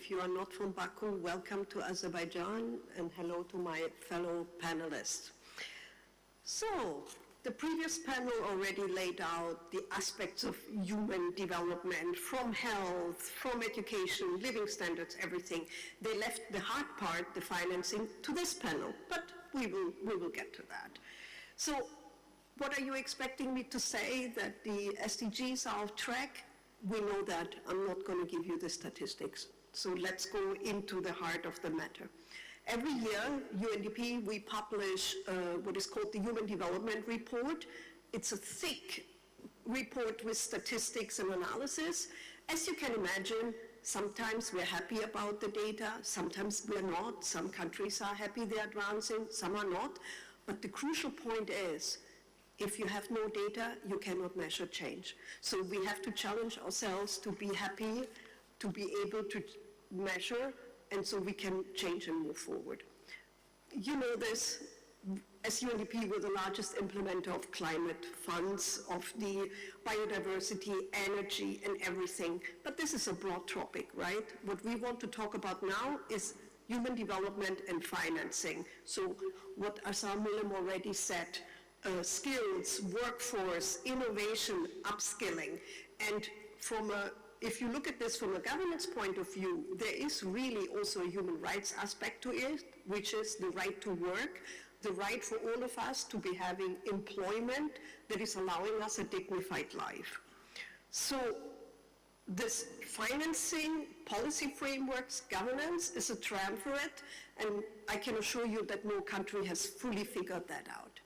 if you are not from Baku, welcome to Azerbaijan, and hello to my fellow panelists. So, the previous panel already laid out the aspects of human development, from health, from education, living standards, everything. They left the hard part, the financing, to this panel, but we will get to that. So, what are you expecting me to say, that the SDGs are off track? We know that. I'm not going to give you the statistics. So let's go into the heart of the matter. Every year, UNDP, we publish what is called the Human Development Report. It's a thick report with statistics and analysis. As you can imagine, sometimes we're happy about the data, sometimes we're not. Some countries are happy they're advancing, some are not. But the crucial point is, if you have no data, you cannot measure change. So we have to challenge ourselves to be happy, to be able to measure, and so we can change and move forward. You know this, as UNDP, we're the largest implementer of climate funds, of the biodiversity, energy, and everything. But this is a broad topic, right? What we want to talk about now is human development and financing. So what Asar Mulim already said, skills, workforce, innovation, upskilling. And if you look at this from a governance point of view, there is really also a human rights aspect to it, which is the right to work, the right for all of us to be having employment that is allowing us a dignified life. So this financing, policy frameworks, governance is a triumvirate, and I can assure you that no country has fully figured that out.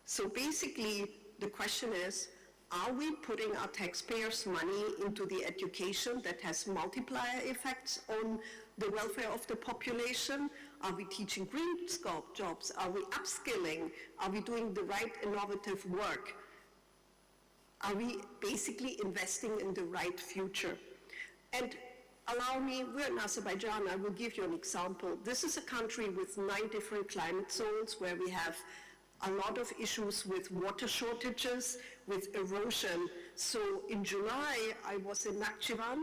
So basically, the question is, are we putting our taxpayers' money into the education that has multiplier effects on the welfare of the population? Are we teaching green scope jobs? Are we upskilling? Are we doing the right innovative work? Are we basically investing in the right future? And allow me, we're in Azerbaijan, I will give you an example. This is a country with 9 different climate zones where we have a lot of issues with water shortages, with erosion. So in July, I was in Nakhchivan,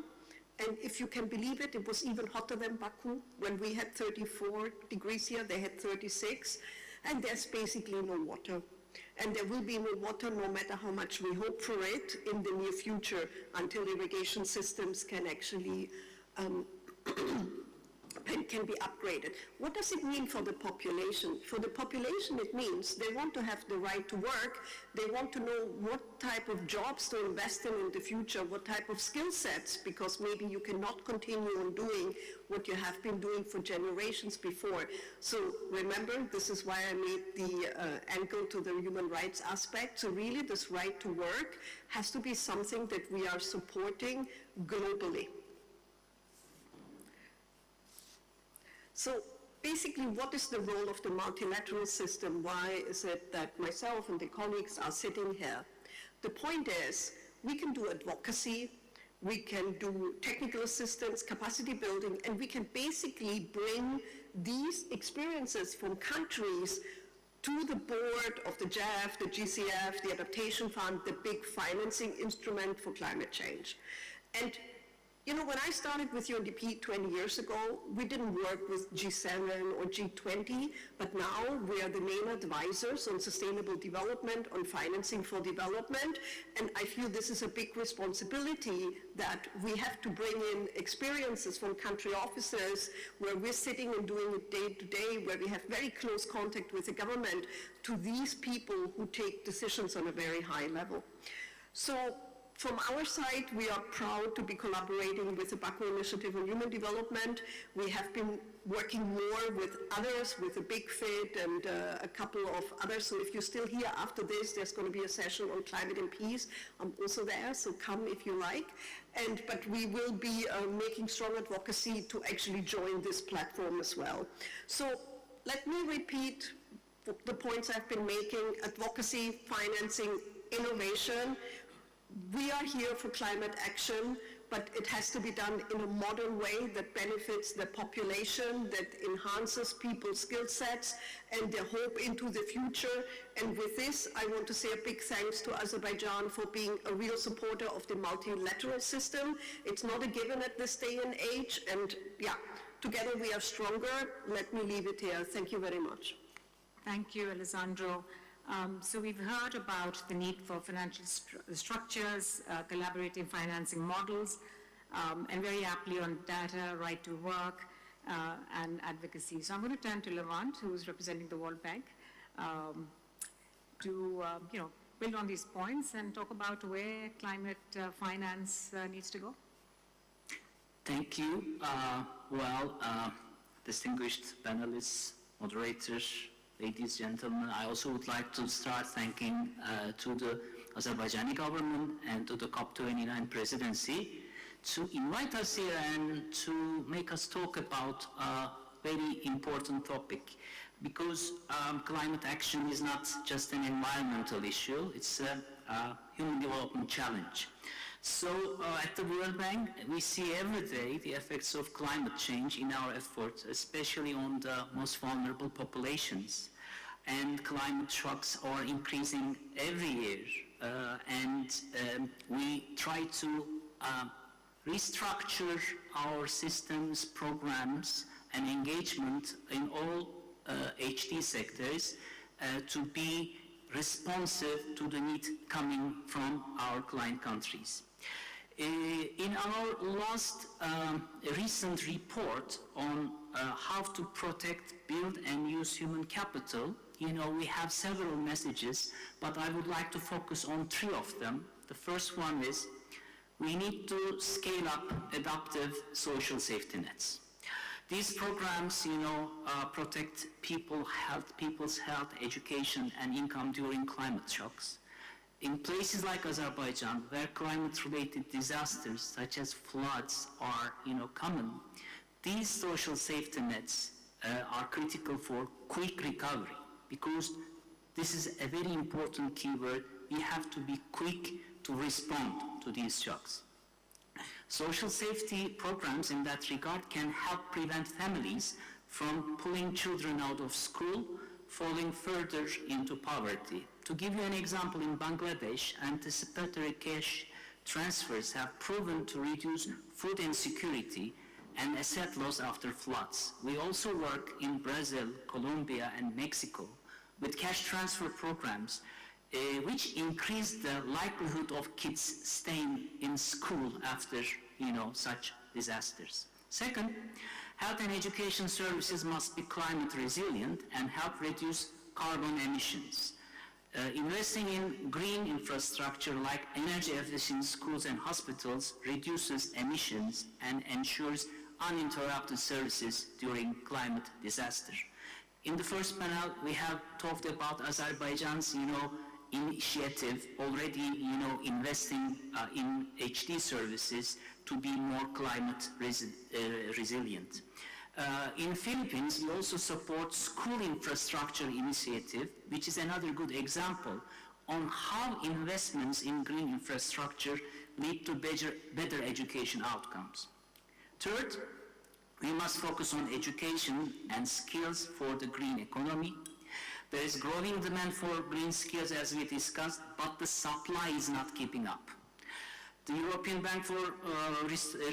and if you can believe it, it was even hotter than Baku. When we had 34 degrees here, they had 36, and there's basically no water. And there will be no water no matter how much we hope for it in the near future, until irrigation systems can actually can be upgraded. What does it mean for the population? For the population, it means they want to have the right to work. They want to know what type of jobs to invest in the future, what type of skill sets, because maybe you cannot continue on doing what you have been doing for generations before. So remember, this is why I made the angle to the human rights aspect. So really, this right to work has to be something that we are supporting globally. So basically, what is the role of the multilateral system? Why is it that myself and the colleagues are sitting here? The point is, we can do advocacy, we can do technical assistance, capacity building, and we can basically bring these experiences from countries to the board of the JEF, the GCF, the Adaptation Fund, the big financing instrument for climate change. And you know, when I started with UNDP 20 years ago, we didn't work with G7 or G20, but now we are the main advisors on sustainable development, on financing for development, and I feel this is a big responsibility that we have to bring in experiences from country offices where we're sitting and doing it day to day, where we have very close contact with the government, to these people who take decisions on a very high level. So, from our side, we are proud to be collaborating with the Baku Initiative on Human Development. We have been working more with others, with the Big Fit and a couple of others. So if you're still here after this, there's going to be a session on climate and peace. I'm also there, so come if you like. But we will be making strong advocacy to actually join this platform as well. So let me repeat the points I've been making: advocacy, financing, innovation. We are here for climate action. but it has to be done in a modern way that benefits the population, that enhances people's skill sets and their hope into the future. And with this, I want to say a big thanks to Azerbaijan for being a real supporter of the multilateral system. It's not a given at this day and age, and yeah, together we are stronger. Let me leave it here. Thank you very much. Thank you, Alessandro. So we've heard about the need for financial structures, collaborative financing models, and very aptly on data, right to work, and advocacy. So I'm going to turn to Levent, who's representing the World Bank, to build on these points and talk about where climate finance needs to go. Thank you. Distinguished panelists, moderators, ladies, gentlemen, I also would like to start thanking to the Azerbaijani government and to the COP29 presidency to invite us here and to make us talk about a very important topic, because climate action is not just an environmental issue, it's a human development challenge. So at the World Bank, we see every day the effects of climate change in our efforts, especially on the most vulnerable populations. And climate shocks are increasing every year. We try to restructure our systems, programs, and engagement in all HD sectors to be responsive to the need coming from our client countries. In our last recent report on how to protect, build, and use human capital, we have several messages, but I would like to focus on 3 of them. The first one is we need to scale up adaptive social safety nets. These programs, protect people's health, education, and income during climate shocks. In places like Azerbaijan, where climate-related disasters such as floods are, common, these social safety nets are critical for quick recovery, because this is a very important keyword. We have to be quick to respond to these shocks. Social safety programs in that regard can help prevent families from pulling children out of school, falling further into poverty. To give you an example, in Bangladesh, anticipatory cash transfers have proven to reduce food insecurity and asset loss after floods. We also work in Brazil, Colombia, and Mexico with cash transfer programs which increase the likelihood of kids staying in school after, such disasters. Second, health and education services must be climate resilient and help reduce carbon emissions. Investing in green infrastructure like energy efficient schools and hospitals reduces emissions and ensures uninterrupted services during climate disaster. In the first panel, we have talked about Azerbaijan's, initiative already, investing in HD services to be more climate resilient. In Philippines, we also support school infrastructure initiative, which is another good example on how investments in green infrastructure lead to better education outcomes. Third, we must focus on education and skills for the green economy. There is growing demand for green skills, as we discussed, but the supply is not keeping up. The European Bank for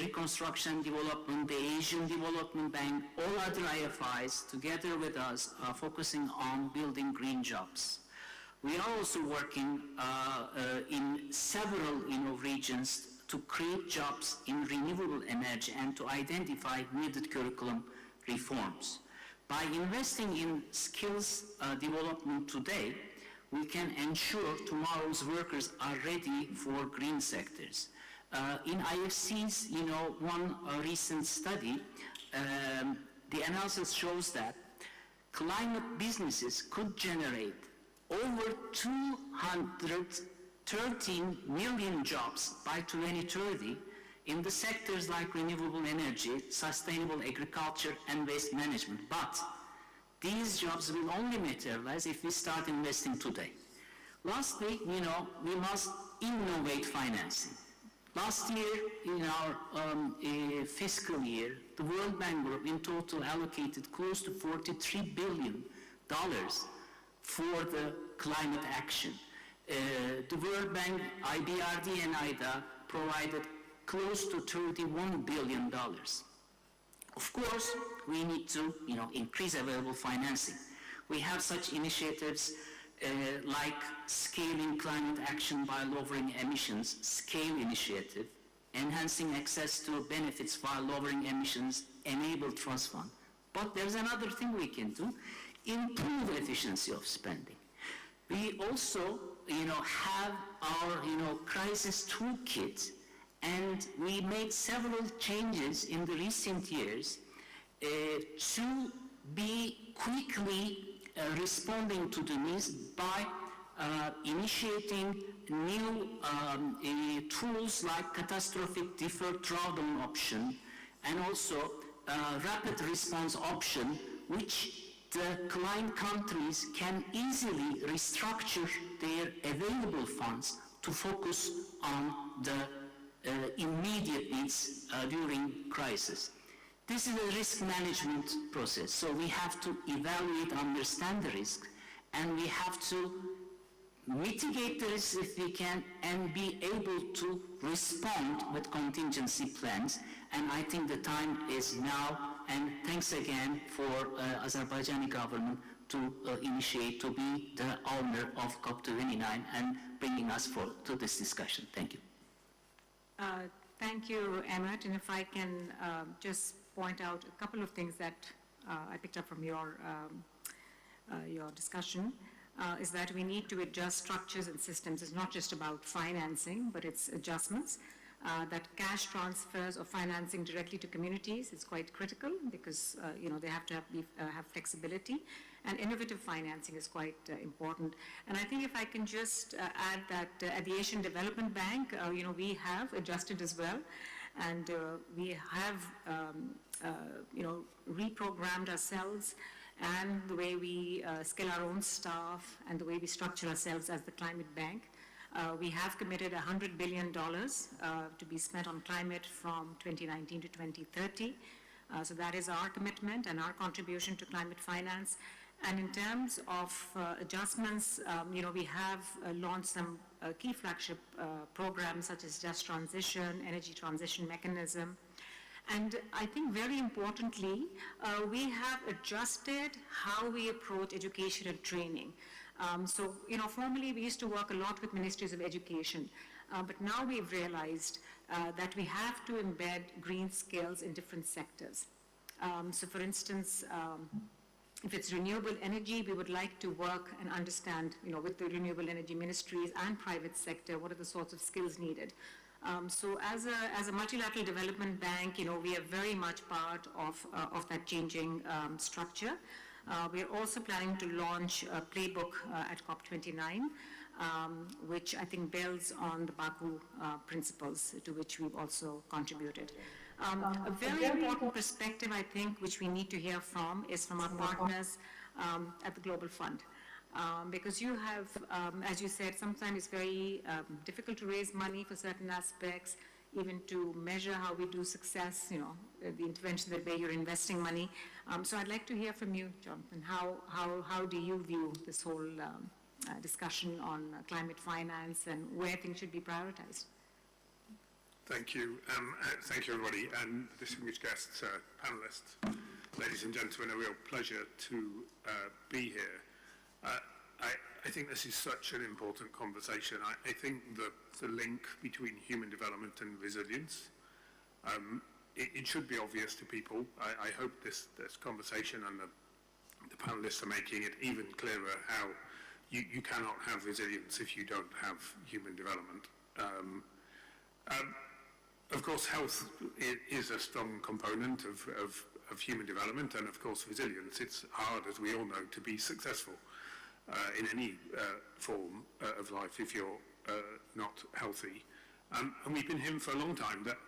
Reconstruction and Development, the Asian Development Bank, all other IFIs together with us are focusing on building green jobs. We are also working in several regions to create jobs in renewable energy and to identify needed curriculum reforms. By investing in skills development today, we can ensure tomorrow's workers are ready for green sectors. In IFC's, one recent study, the analysis shows that climate businesses could generate over 213 million jobs by 2030 in the sectors like renewable energy, sustainable agriculture, and waste management. But these jobs will only materialize if we start investing today. Lastly, we must innovate financing. Last year, in our fiscal year, the World Bank Group in total allocated close to $43 billion for the climate action. The World Bank, IBRD and IDA provided close to $31 billion. Of course, we need to, increase available financing. We have such initiatives like scaling climate action by lowering emissions, SCALE initiative, enhancing access to benefits while lowering emissions, enable trust fund. But there's another thing we can do, improve efficiency of spending. We also, have our, crisis toolkit, and we made several changes in the recent years to be quickly responding to the needs by initiating new tools like catastrophic deferred drawdown option and also rapid response option, which the client countries can easily restructure their available funds to focus on the immediate needs during crisis. This is a risk management process, so we have to evaluate, understand the risk, and we have to mitigate the risks if we can and be able to respond with contingency plans. And I think the time is now, and thanks again for Azerbaijani government to initiate, to be the owner of COP29 and bringing us to this discussion. Thank you. Thank you, Emmett, and if I can just point out a couple of things that I picked up from your discussion, is that we need to adjust structures and systems. It's not just about financing, but it's adjustments. That cash transfers or financing directly to communities is quite critical because they have to have flexibility, and innovative financing is quite important. And I think if I can just add that at the Asian Development Bank, we have adjusted as well, and we have reprogrammed ourselves and the way we scale our own staff and the way we structure ourselves as the climate bank. We have committed $100 billion to be spent on climate from 2019 to 2030. So that is our commitment and our contribution to climate finance. And in terms of adjustments, we have launched some key flagship programs such as Just Transition, Energy Transition Mechanism. And I think very importantly, we have adjusted how we approach education and training. Formerly we used to work a lot with ministries of education, but now we've realized that we have to embed green skills in different sectors. For instance, if it's renewable energy, we would like to work and understand, with the renewable energy ministries and private sector, what are the sorts of skills needed. As a multilateral development bank, we are very much part of that changing structure. We are also planning to launch a playbook at COP29, which I think builds on the Baku principles to which we've also contributed. A very important perspective, I think, which we need to hear from is from our partners at the Global Fund. Because you have, as you said, sometimes it's very difficult to raise money for certain aspects, even to measure how we do success, the intervention, the way you're investing money. So I'd like to hear from you, Jonathan. How do you view this whole discussion on climate finance and where things should be prioritized? Thank you. Thank you, everybody, and distinguished guests, panelists. Ladies and gentlemen, a real pleasure to be here. I think this is such an important conversation. I think the link between human development and resilience, it should be obvious to people. I hope this conversation and the panelists are making it even clearer how you cannot have resilience if you don't have human development. Of course, health is a strong component of human development, and of course resilience. It's hard, as we all know, to be successful in any form of life if you're not healthy. And we've been hearing for a long time that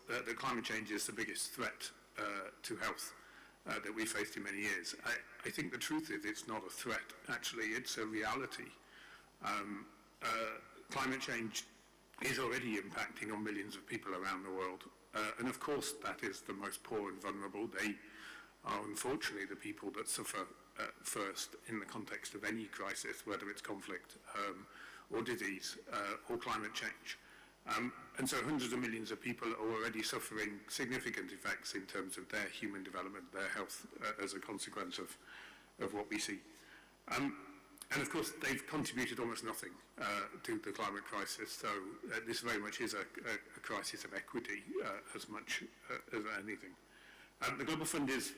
that climate change is the biggest threat to health that we faced in many years. I think the truth is it's not a threat, actually, it's a reality. Climate change is already impacting on millions of people around the world. And of course, that is the most poor and vulnerable. They are unfortunately the people that suffer first in the context of any crisis, whether it's conflict or disease or climate change. And so hundreds of millions of people are already suffering significant effects in terms of their human development, their health, as a consequence of what we see. And of course, they've contributed almost nothing to the climate crisis, so this very much is a crisis of equity as much as anything. The Global Fund is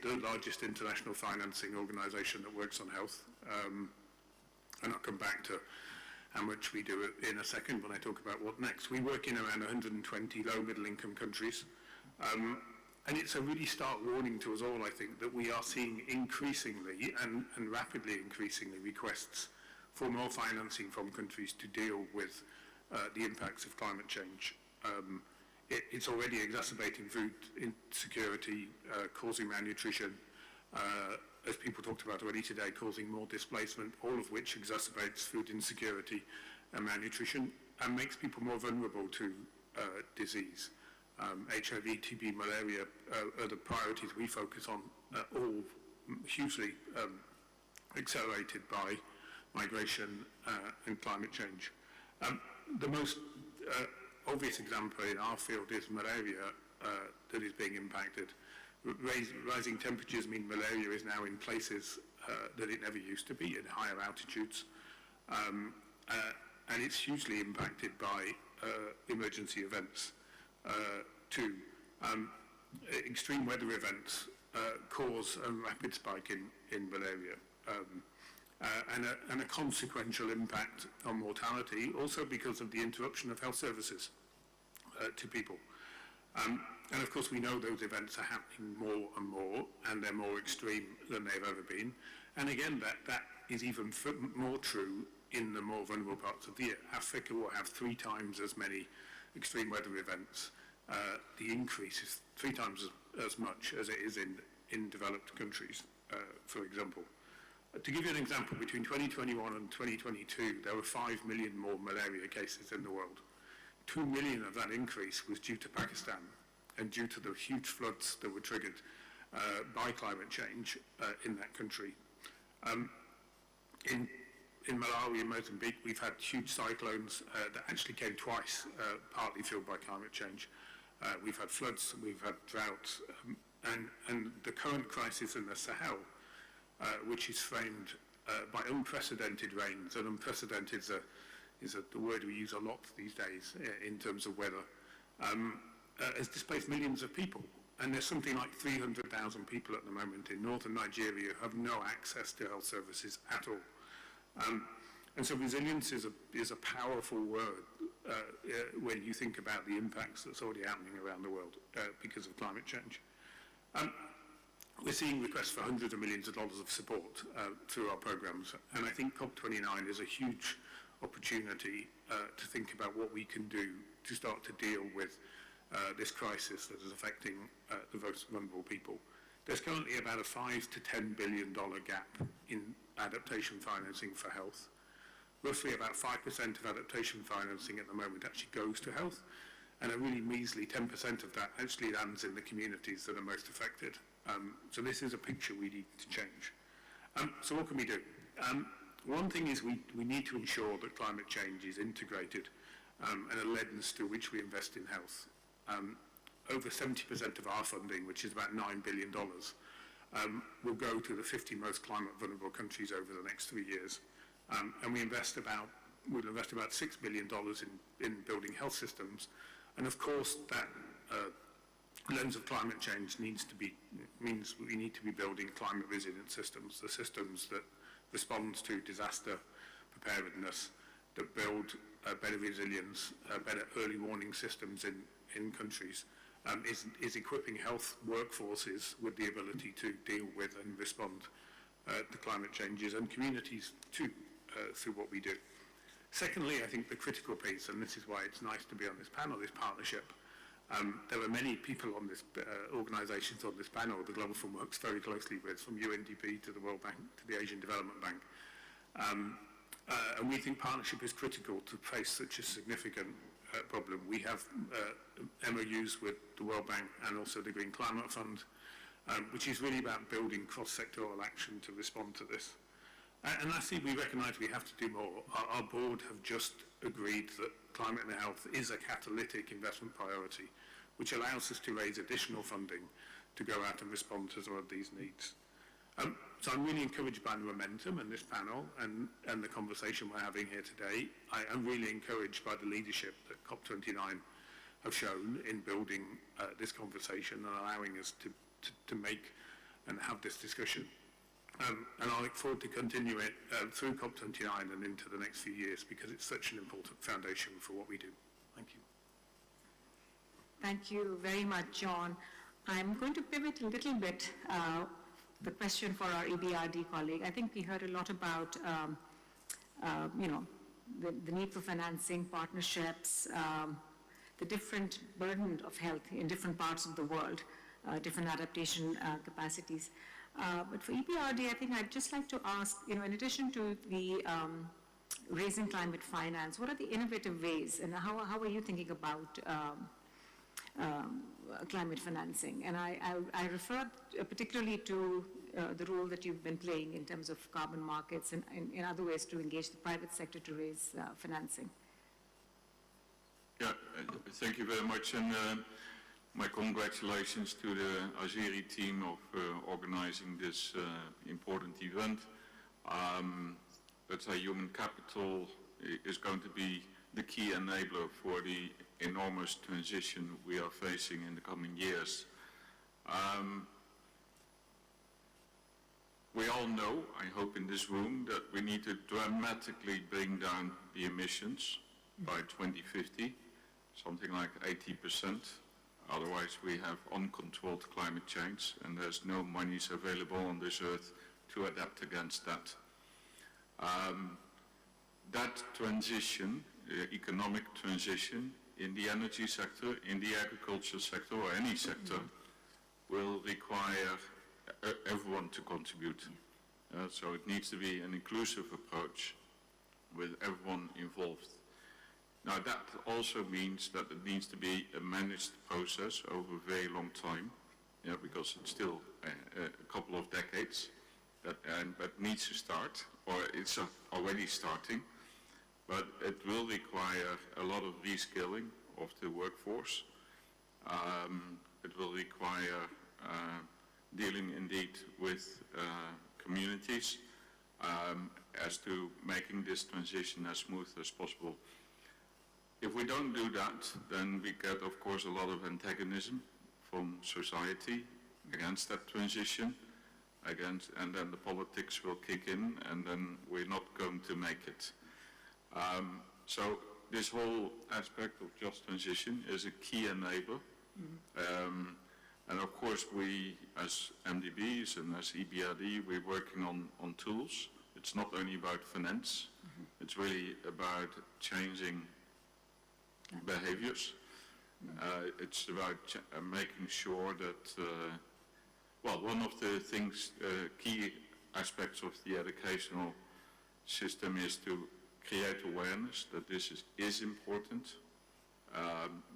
the largest international financing organisation that works on health, and I'll come back to how much we do in a second when I talk about what next. We work in around 120 low middle income countries, and it's a really stark warning to us all, I think, that we are seeing increasingly and rapidly increasingly requests for more financing from countries to deal with the impacts of climate change. It's already exacerbating food insecurity, causing malnutrition, as people talked about already today, causing more displacement, all of which exacerbates food insecurity and malnutrition and makes people more vulnerable to disease. HIV, TB, malaria are the priorities we focus on, all hugely accelerated by migration and climate change. The most obvious example in our field is malaria that is being impacted. Rising temperatures mean malaria is now in places that it never used to be, in higher altitudes, and it's hugely impacted by emergency events too. Extreme weather events cause a rapid spike in malaria and a consequential impact on mortality, also because of the interruption of health services to people. And of course we know those events are happening more and more, and they're more extreme than they've ever been. And again, that is even more true in the more vulnerable parts of the year. Africa will have 3 times as many extreme weather events. The increase is 3 times as much as it is in developed countries, for example. To give you an example, between 2021 and 2022, there were 5 million more malaria cases in the world. 2 million of that increase was due to Pakistan and due to the huge floods that were triggered by climate change in that country. In Malawi and Mozambique, we've had huge cyclones that actually came twice, partly fueled by climate change. We've had floods, we've had droughts, and the current crisis in the Sahel, which is framed by unprecedented rains, and unprecedented is the word we use a lot these days in terms of weather, has displaced millions of people. And there's something like 300,000 people at the moment in northern Nigeria who have no access to health services at all. And so resilience is a powerful word when you think about the impacts that's already happening around the world because of climate change. We're seeing requests for hundreds of millions of dollars of support through our programs, and I think COP29 is a huge opportunity to think about what we can do to start to deal with this crisis that is affecting the most vulnerable people. There's currently about a $5 to $10 billion gap in adaptation financing for health. Roughly about 5% of adaptation financing at the moment actually goes to health, and a really measly 10% of that actually lands in the communities that are most affected. So this is a picture we need to change. So what can we do? One thing is we need to ensure that climate change is integrated and a lens through which we invest in health. Over 70% of our funding, which is about $9 billion, will go to the 50 most climate vulnerable countries over the next 3 years. And we'll invest about $6 billion in building health systems. And of course, that lens of climate change means we need to be building climate resilient systems, the systems that respond to disaster preparedness, that build better resilience, better early warning systems in countries, is equipping health workforces with the ability to deal with and respond to climate changes, and communities too, through what we do. Secondly, I think the critical piece, and this is why it's nice to be on this panel, is partnership. There are many people on this, organisations on this panel the Global Fund works very closely with, from UNDP to the World Bank to the Asian Development Bank. And we think partnership is critical to face such a significant problem. We have MOUs with the World Bank and also the Green Climate Fund, which is really about building cross-sectoral action to respond to this. And lastly, we recognise we have to do more. Our board have just agreed that climate and health is a catalytic investment priority, which allows us to raise additional funding to go out and respond to some of these needs. So I'm really encouraged by the momentum in this panel and the conversation we're having here today. I'm really encouraged by the leadership that COP29 have shown in building this conversation and allowing us to make and have this discussion. And I look forward to continue it through COP29 and into the next few years because it's such an important foundation for what we do. Thank you. Thank you very much, John. I'm going to pivot a little bit, the question for our EBRD colleague. I think we heard a lot about, the need for financing, partnerships, the different burden of health in different parts of the world, different adaptation capacities. But for EBRD, I think I'd just like to ask, in addition to the raising climate finance, what are the innovative ways and how are you thinking about climate financing? And I refer particularly to the role that you've been playing in terms of carbon markets and in other ways to engage the private sector to raise financing. Yeah, thank you very much, and my congratulations to the Azeri team of organizing this important event. Let's say human capital is going to be the key enabler for the enormous transition we are facing in the coming years. We all know, I hope in this room, that we need to dramatically bring down the emissions by 2050, something like 80%. Otherwise we have uncontrolled climate change and there's no monies available on this earth to adapt against that. That transition, economic transition in the energy sector, in the agriculture sector or any sector will require everyone to contribute. So it needs to be an inclusive approach with everyone involved. Now that also means that it needs to be a managed process over a very long time, because it's still a couple of decades that needs to start, or it's already starting, but it will require a lot of reskilling of the workforce. It will require dealing indeed with communities as to making this transition as smooth as possible. If we don't do that, then we get, of course, a lot of antagonism from society against that transition, and then the politics will kick in, and then we're not going to make it. So this whole aspect of just transition is a key enabler. And of course, we, as MDBs and as EBRD, we're working on tools. It's not only about finance, it's really about changing behaviors. It's about making sure that, one of the things, key aspects of the educational system is to create awareness that this is important,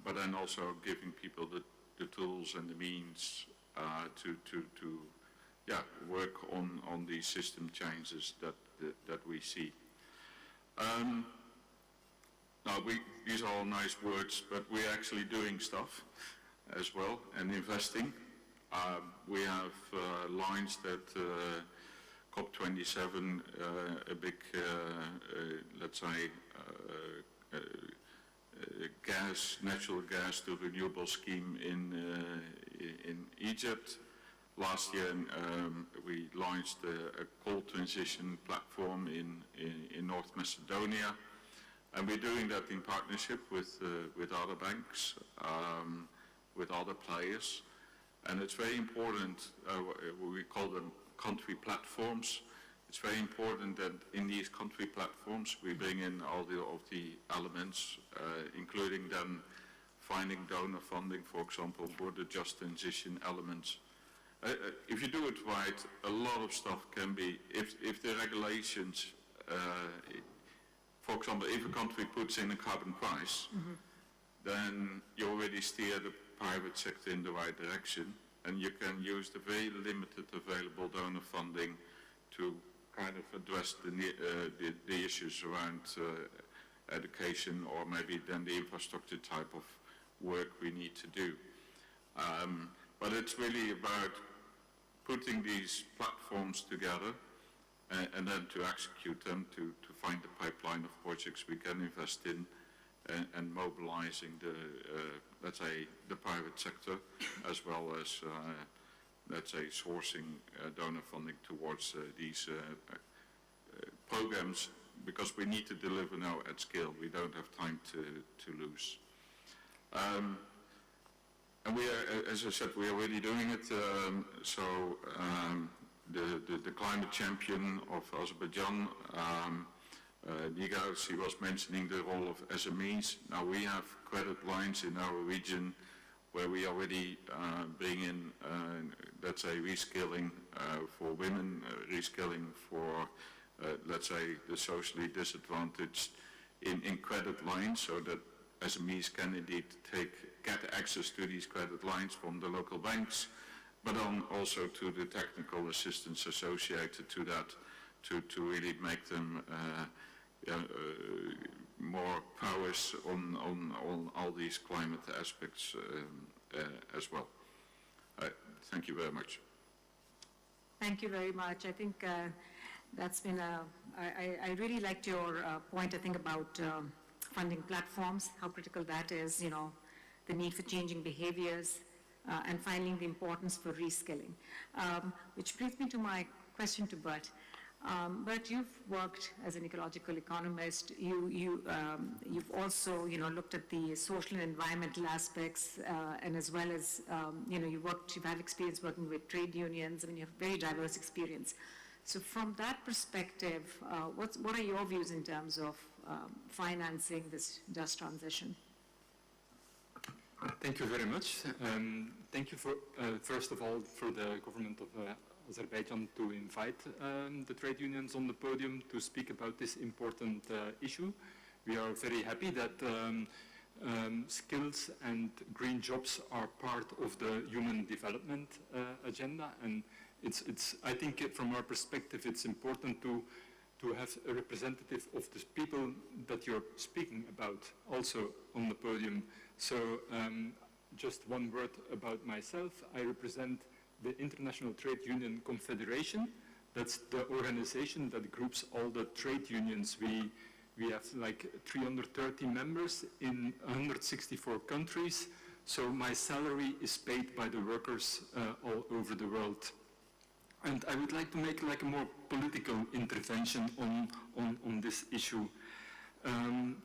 but then also giving people the tools and the means to work on these system changes that we see. Now, these are all nice words, but we're actually doing stuff as well and investing. We have launched at COP27 a big, let's say, natural gas to renewable scheme in Egypt. Last year we launched a coal transition platform in North Macedonia. And we're doing that in partnership with other banks, with other players. And it's very important, we call them country platforms. It's very important that in these country platforms we bring in all of the elements, including then finding donor funding, for example, for the just transition elements. If you do it right, a lot of stuff can be, if the regulations, for example, if a country puts in a carbon price, then you already steer the private sector in the right direction, and you can use the very limited available donor funding to kind of address the issues around education, or maybe then the infrastructure type of work we need to do. But it's really about putting these platforms together and then to execute them, to find the pipeline of projects we can invest in, and mobilizing the, let's say, the private sector, as well as, let's say, sourcing donor funding towards these programs, because we need to deliver now at scale. We don't have time to lose. And we are, as I said, we are already doing it. The climate champion of Azerbaijan, Nigar, she was mentioning the role of SMEs. Now we have credit lines in our region where we already bring in, let's say, reskilling for women, reskilling for, let's say, the socially disadvantaged in credit lines, so that SMEs can indeed get access to these credit lines from the local banks, but also to the technical assistance associated to that, to really make them more prowess on all these climate aspects as well. Thank you very much. Thank you very much. I think that's been I really liked your point, I think, about funding platforms, how critical that is, the need for changing behaviors, and finding the importance for reskilling. Which brings me to my question to Bert. Bert, you've worked as an ecological economist. You've also, looked at the social and environmental aspects, and as well as, you've had experience working with trade unions. I mean, you have very diverse experience. So from that perspective, what are your views in terms of financing this just transition? Thank you very much. Thank you for, first of all, for the government of Azerbaijan to invite the trade unions on the podium to speak about this important issue. We are very happy that skills and green jobs are part of the human development agenda, and I think from our perspective it's important to have a representative of the people that you're speaking about also on the podium. So just one word about myself. I represent the International Trade Union Confederation. That's the organization that groups all the trade unions. We have like 330 members in 164 countries. So my salary is paid by the workers all over the world. And I would like to make like a more political intervention on this issue. And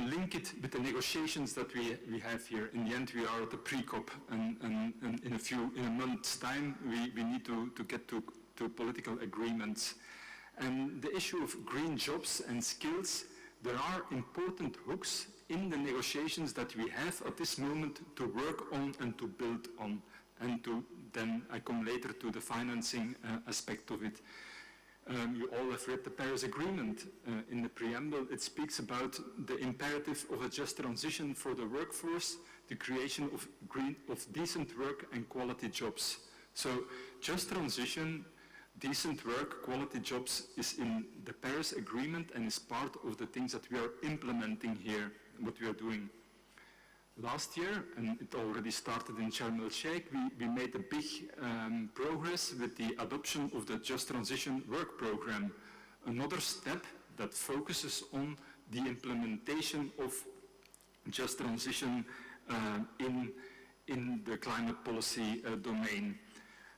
link it with the negotiations that we have here. In the end, we are at the pre-COP, and in a month's time, we need to get to political agreements. And the issue of green jobs and skills, there are important hooks in the negotiations that we have at this moment to work on and to build on. And then I come later to the financing aspect of it. You all have read the Paris Agreement. In the preamble, it speaks about the imperative of a just transition for the workforce, the creation of decent work and quality jobs. So just transition, decent work, quality jobs is in the Paris Agreement and is part of the things that we are implementing here, what we are doing. Last year, and it already started in Sharm el-Sheikh, we made a big progress with the adoption of the Just Transition Work Program, another step that focuses on the implementation of Just Transition in the climate policy domain.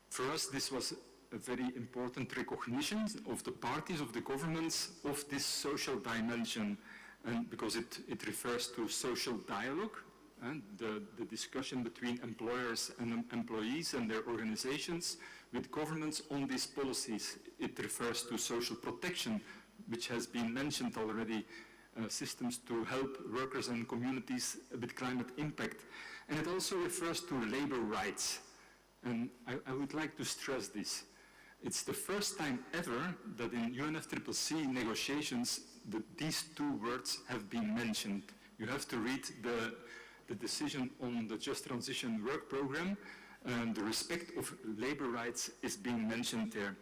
For us, this was a very important recognition of the parties, of the governments, of this social dimension, and because it refers to social dialogue, and the discussion between employers and employees and their organizations with governments on these policies. It refers to social protection, which has been mentioned already, systems to help workers and communities with climate impact. And it also refers to labor rights. And I would like to stress this. It's the first time ever that in UNFCCC negotiations these two words have been mentioned. you have to read the decision on the Just Transition Work Program. The respect of labor rights is being mentioned there.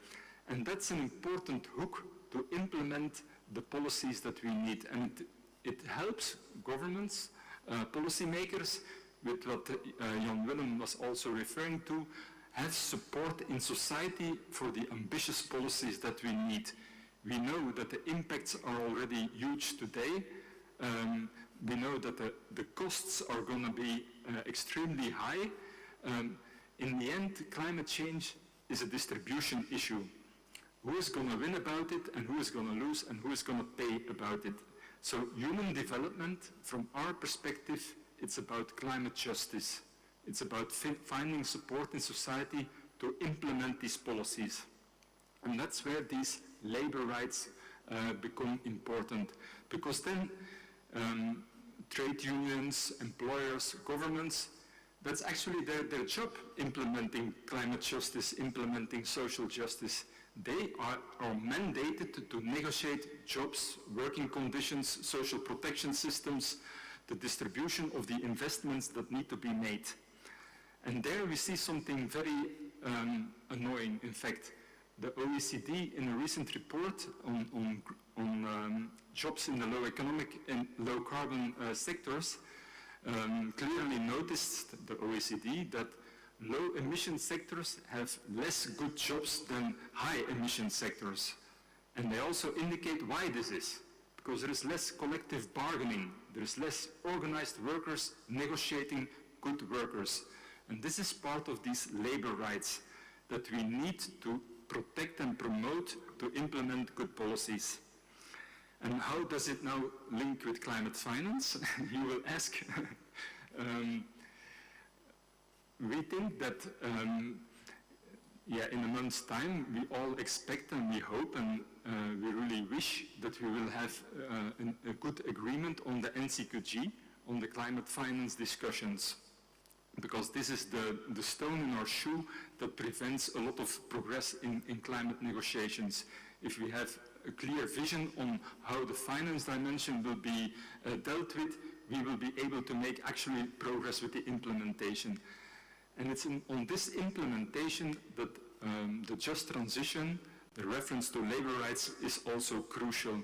And that's an important hook to implement the policies that we need. And it helps governments, policymakers, with what Jan Willem was also referring to, have support in society for the ambitious policies that we need. We know that the impacts are already huge today. We know that the costs are going to be extremely high. In the end, climate change is a distribution issue. Who is going to win about it, and who is going to lose, and who is going to pay about it? So human development, from our perspective, it's about climate justice. It's about finding support in society to implement these policies. And that's where these labor rights become important. Because then trade unions, employers, governments, that's actually their job, implementing climate justice, implementing social justice. They are mandated to negotiate jobs, working conditions, social protection systems, the distribution of the investments that need to be made. And there we see something very annoying. In fact, the OECD, in a recent report on jobs in the low economic and low carbon sectors, clearly noticed, the OECD, that low emission sectors have less good jobs than high emission sectors. And they also indicate why this is. Because there is less collective bargaining, there is less organized workers negotiating good workers. And this is part of these labor rights that we need to protect and promote to implement good policies. And how does it now link with climate finance? You will ask. We think that in a month's time, we all expect and we hope and we really wish that we will have a good agreement on the NCQG, on the climate finance discussions. Because this is the stone in our shoe that prevents a lot of progress in climate negotiations. If we have a clear vision on how the finance dimension will be dealt with, we will be able to make actually progress with the implementation. And it's on this implementation that the just transition, the reference to labor rights, is also crucial.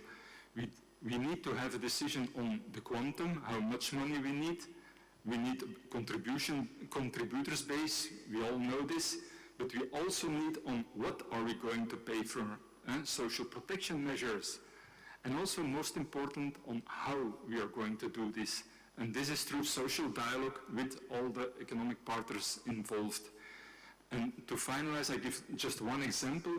We need to have a decision on the quantum, how much money we need. We need contributors base, we all know this, but we also need on what are we going to pay for social protection measures. And also, most important, on how we are going to do this. And this is through social dialogue with all the economic partners involved. And to finalize, I give just one example.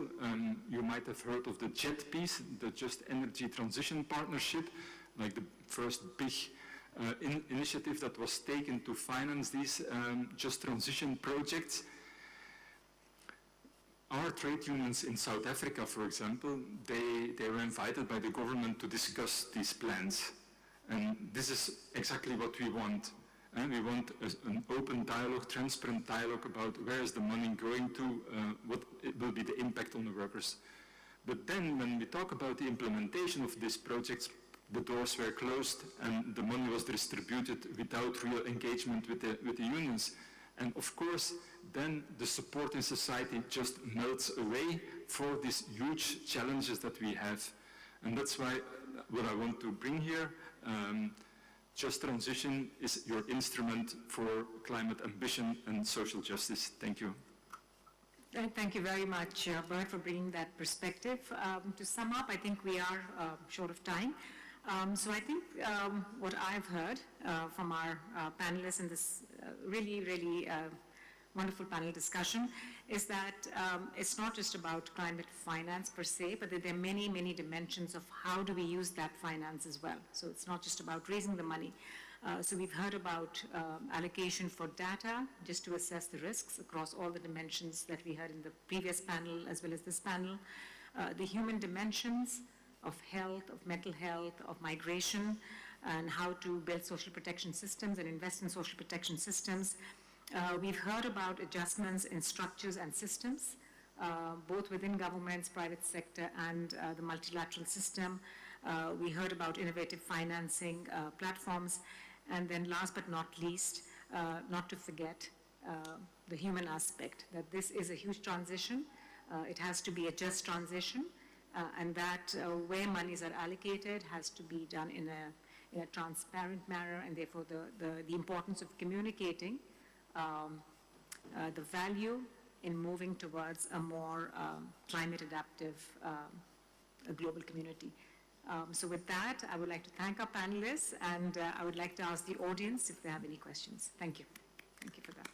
You might have heard of the JET piece, the Just Energy Transition Partnership, like the first big initiative that was taken to finance these just transition projects. Our trade unions in South Africa, for example, they were invited by the government to discuss these plans. And this is exactly what we want. And we want an open dialogue, transparent dialogue about where is the money going to, what will be the impact on the workers. But then when we talk about the implementation of these projects, the doors were closed and the money was distributed without real engagement with the unions. And of course, then the support in society just melts away for these huge challenges that we have. And that's why what I want to bring here, Just Transition is your instrument for climate ambition and social justice. Thank you. Thank you very much, Bert, for bringing that perspective. To sum up, I think we are short of time. So I think what I've heard from our panelists in this really wonderful panel discussion is that it's not just about climate finance per se, but that there are many dimensions of how do we use that finance as well. So it's not just about raising the money. So we've heard about allocation for data, just to assess the risks across all the dimensions that we heard in the previous panel as well as this panel. The human dimensions of health, of mental health, of migration, and how to build social protection systems and invest in social protection systems. We've heard about adjustments in structures and systems, both within governments, private sector, and the multilateral system. We heard about innovative financing platforms. And then last but not least, not to forget the human aspect, that this is a huge transition. It has to be a just transition, and that where monies are allocated has to be done in a transparent manner, and therefore the importance of communicating the value in moving towards a more climate adaptive global community. So with that, I would like to thank our panelists, and I would like to ask the audience if they have any questions. Thank you. Thank you for that.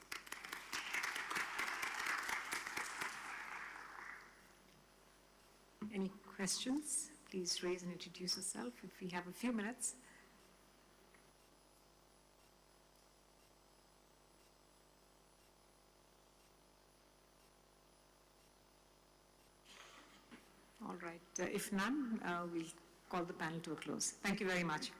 Any questions? Please raise and introduce yourself if we have a few minutes. All right. If none, we'll call the panel to a close. Thank you very much.